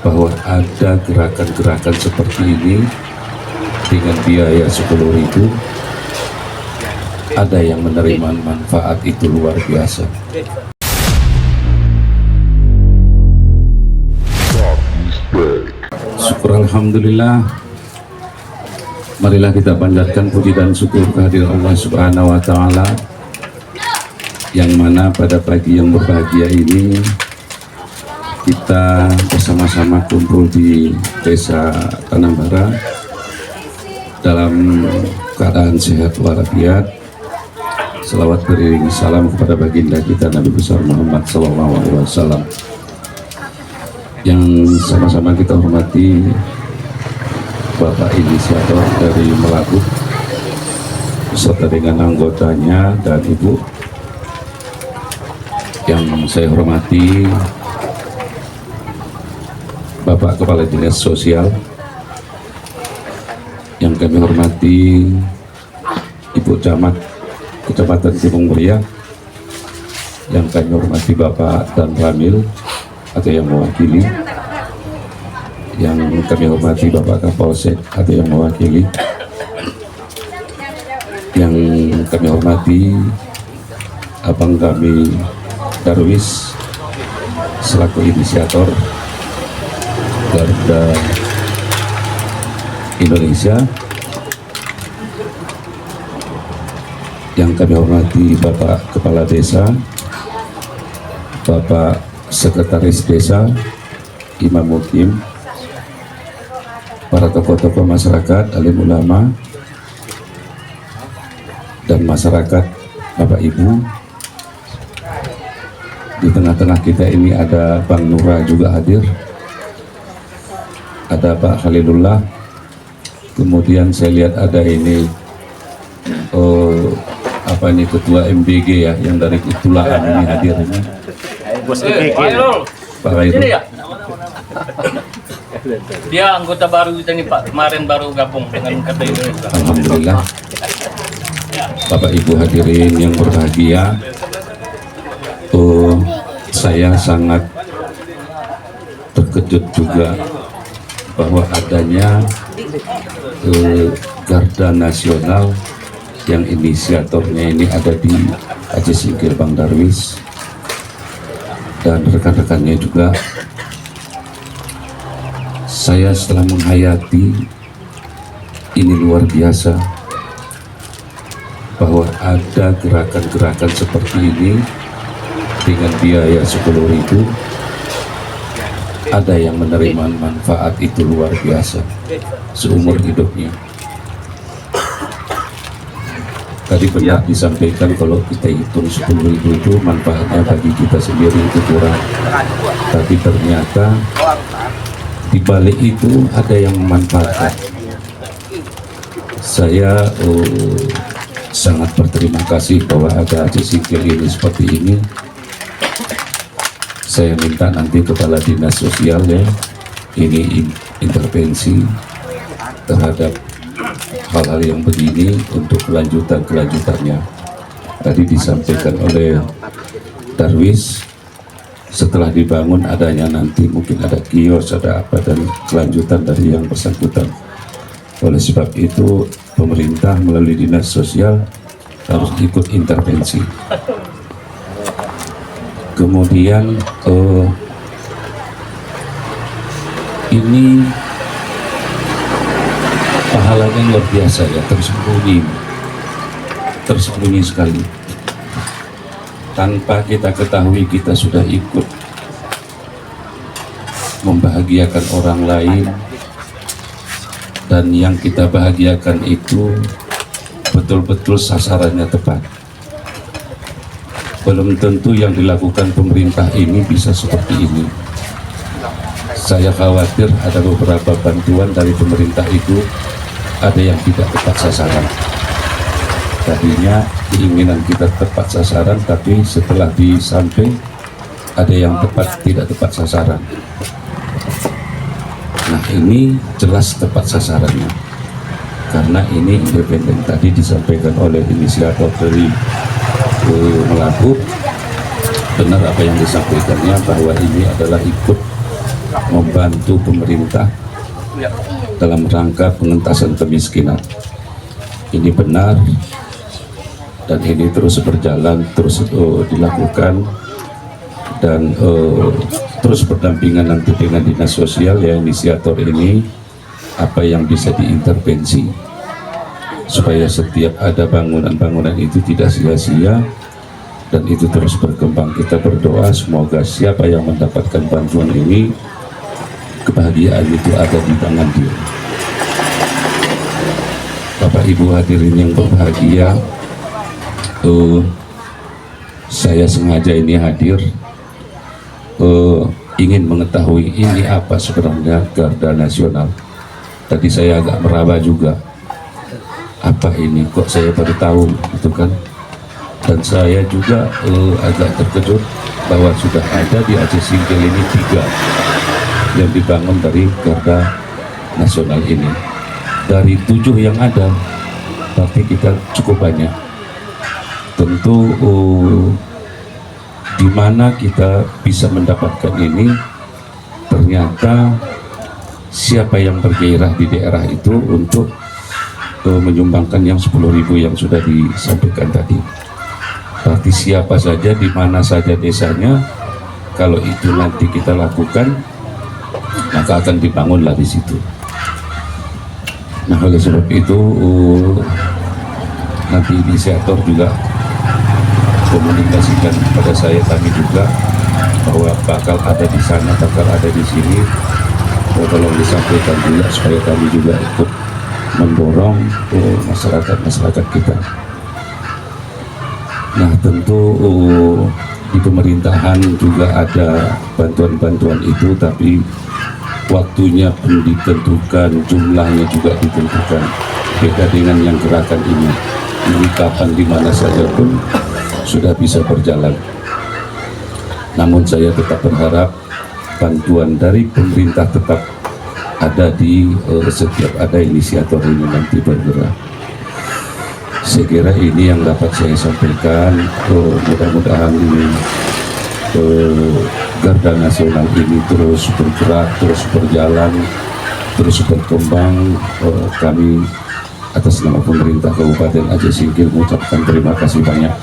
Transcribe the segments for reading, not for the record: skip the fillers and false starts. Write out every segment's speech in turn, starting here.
bahwa ada gerakan-gerakan seperti ini dengan biaya 10.000, ada yang menerima manfaat itu luar biasa. Syukur alhamdulillah. Marilah kita panjatkan puji dan syukur kehadiran Allah Subhanahu wa taala, yang mana pada pagi yang berbahagia ini kita bersama-sama kumpul di Desa Tanambara dalam keadaan sehat walafiat. Selawat beriring salam kepada baginda kita Nabi besar Muhammad SAW, yang sama-sama kita hormati Bapak inisiator dari Melabuh beserta dengan anggotanya dan Ibu. Yang saya hormati Bapak Kepala Dinas Sosial, yang kami hormati Ibu Camat Kecamatan Gunung Muria, yang kami hormati Bapak dan Ramil atau yang mewakili, yang kami hormati Bapak Kapolsek atau yang mewakili, yang kami hormati abang kami Darwis selaku inisiator Garda Indonesia, yang kami hormati Bapak Kepala Desa, Bapak Sekretaris Desa, Imam Mukim, para tokoh-tokoh masyarakat, alim ulama, dan masyarakat, Bapak Ibu. Di tengah-tengah kita ini ada Bang Nura juga hadir, ada Pak Khalilullah, kemudian saya lihat ada ini Ketua MBG ya, yang dari Kutulahan ini hadir ini, Pak Khairul. Dia anggota baru kita nih Pak, kemarin baru gabung dengan Garda Indonesia. Alhamdulillah. Bapak Ibu hadirin yang berbahagia, saya sangat terkejut juga bahwa adanya Garda Nasional yang inisiatornya ini ada di Aceh Singkil Bang Darwis dan rekan-rekannya juga. Saya setelah menghayati ini luar biasa, bahwa ada gerakan-gerakan seperti ini dengan biaya 10.000, ada yang menerima manfaat itu luar biasa seumur hidupnya. Tadi benar disampaikan kalau kita hitung 10.000 itu manfaatnya bagi kita sendiri itu kurang, tapi ternyata di balik itu ada yang memanfaatkan. Saya sangat berterima kasih bahwa ada Aceh Singkil ini seperti ini. Saya minta nanti Kepala Dinas Sosial ya, ini intervensi terhadap hal-hal yang begini untuk kelanjutannya. Tadi disampaikan oleh Darwis, setelah dibangun adanya nanti mungkin ada kios, ada apa, dan kelanjutan dari yang bersangkutan. Oleh sebab itu pemerintah melalui Dinas Sosial harus ikut intervensi. Kemudian ini pahalanya luar biasa ya, tersembunyi sekali. Tanpa kita ketahui kita sudah ikut membahagiakan orang lain, dan yang kita bahagiakan itu betul-betul sasarannya tepat. Belum tentu yang dilakukan pemerintah ini bisa seperti ini. Saya khawatir ada beberapa bantuan dari pemerintah itu ada yang tidak tepat sasaran. Tadinya keinginan kita tepat sasaran, tapi setelah disamping ada yang tidak tepat sasaran. Nah, ini jelas tepat sasarannya, karena ini independen. Tadi disampaikan oleh inisiator dari Melabuh, benar apa yang disampaikannya, bahwa ini adalah ikut membantu pemerintah Ya. dalam rangka pengentasan kemiskinan. Ini benar dan ini terus berjalan, terus dilakukan, dan terus berdampingan nanti dengan dinas sosial ya, inisiator ini apa yang bisa diintervensi supaya setiap ada bangunan-bangunan itu tidak sia-sia dan itu terus berkembang. Kita berdoa semoga siapa yang mendapatkan bantuan ini, kebahagiaan itu ada di tangan dia. Bapak Ibu hadirin yang berbahagia, saya sengaja ini hadir ingin mengetahui ini apa sebenarnya Garda Nasional. Tadi saya agak meraba juga, apa ini kok saya baru tahu gitu kan. Dan saya juga agak terkejut bahwa sudah ada di Aceh Singkil ini 3 yang dibangun dari Garda Nasional ini. Dari 7 yang ada, berarti kita cukup banyak. Tentu di mana kita bisa mendapatkan ini, ternyata siapa yang bergairah di daerah itu untuk menyumbangkan yang 10.000 yang sudah disampaikan tadi. Berarti siapa saja, di mana saja desanya, kalau itu nanti kita lakukan, maka akan dibangunlah di situ. Nah, oleh sebab itu nanti inisiator juga komunikasikan kepada saya, kami juga, bahwa bakal ada di sana, bakal ada di sini. Tolong disampaikan juga supaya kami juga ikut mendorong masyarakat kita. Nah, tentu di pemerintahan juga ada bantuan-bantuan itu, tapi waktunya pun ditentukan, jumlahnya juga ditentukan. Beda dengan yang gerakan ini kapan di mana saja pun sudah bisa berjalan. Namun saya tetap berharap bantuan dari pemerintah tetap ada di setiap ada inisiator ini nanti bergerak. Saya kira ini yang dapat saya sampaikan. Mudah-mudahan ini Garda Nasional ini terus bergerak, terus berjalan, terus berkembang. Kami atas nama pemerintah Kabupaten Aceh Singkil mengucapkan terima kasih banyak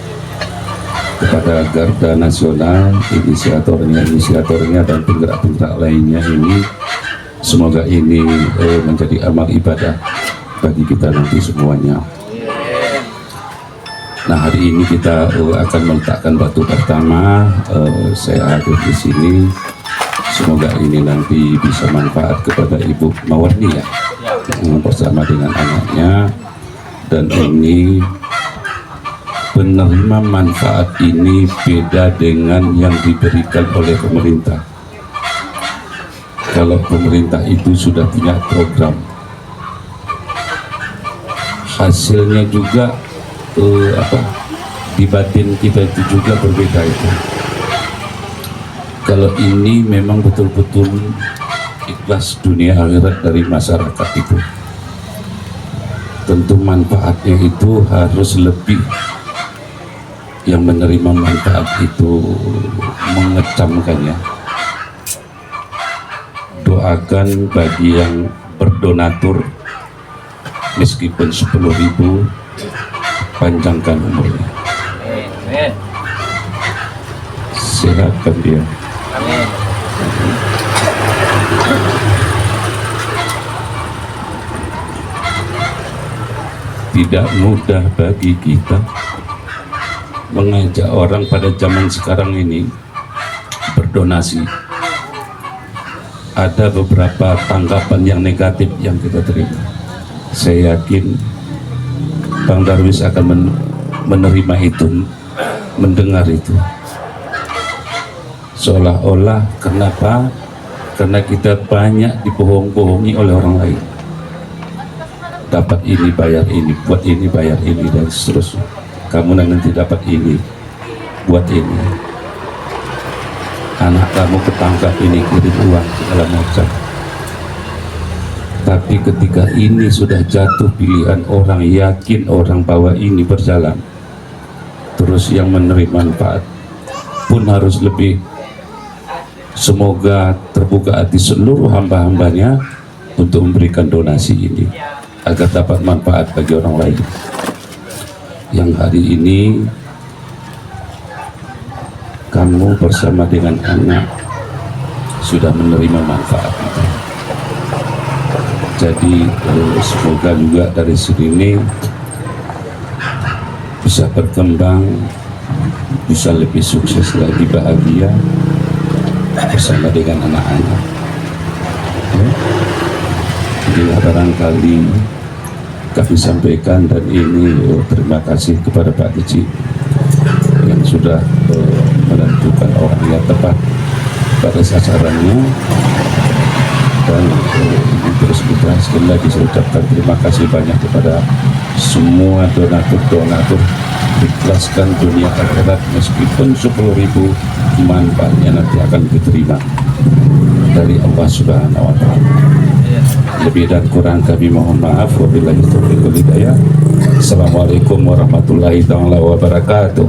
kepada Garda Nasional, inisiatornya dan penggerak-penggerak lainnya ini. Semoga ini menjadi amal ibadah bagi kita nanti semuanya. Nah, hari ini kita akan meletakkan batu pertama. Saya hadir di sini. Semoga ini nanti bisa manfaat kepada Ibu Mawarni ya, bersama dengan anaknya. Dan ini penerima manfaat ini beda dengan yang diberikan oleh pemerintah. Kalau pemerintah itu sudah punya program, hasilnya juga di batin kita itu juga berbeda itu. Kalau ini memang betul-betul ikhlas dunia akhirat dari masyarakat itu, tentu manfaatnya itu harus lebih. Yang menerima manfaat itu mengecamkannya. Doakan bagi yang berdonatur, meskipun 10.000, panjangkan umurnya. Amin. Sehatkan dia. Amin. Tidak mudah bagi kita mengajak orang pada zaman sekarang ini berdonasi. Ada beberapa tanggapan yang negatif yang kita terima. Saya yakin Bang Darwis akan menerima itu, mendengar itu. Seolah-olah kenapa? Karena kita banyak dibohong-bohongi oleh orang lain. Dapat ini, bayar ini, buat ini, bayar ini, dan seterusnya. Kamu nanti dapat ini, buat ini. Anak kamu ketangkap ini, kirim uang, segala macam. Tapi ketika ini sudah jatuh pilihan orang, yakin orang bahwa ini berjalan, terus yang menerima manfaat pun harus lebih Semoga terbuka hati seluruh hamba-hambanya untuk memberikan donasi ini agar dapat manfaat bagi orang lain. Yang hari ini kamu bersama dengan anak sudah menerima manfaat itu. Jadi semoga juga dari sini bisa berkembang, bisa lebih sukses lagi, bahagia bersama dengan anak-anak. Ya. Inilah barangkali kami sampaikan, dan ini terima kasih kepada Pak Kecik yang sudah menentukan orang yang tepat pada sasarannya. Dan ini terus kita sekali lagi saya ucapkan terima kasih banyak kepada semua donatur-donatur. Ikhlaskan dunia akhirat, meskipun 10.000 manfaatnya nanti akan diterima dari Allah Subhanahu wa Ta'ala. Lebih dan kurang kami mohon maaf. Wabillahi taufiq wal hidayah. Assalamualaikum warahmatullahi taala wabarakatuh.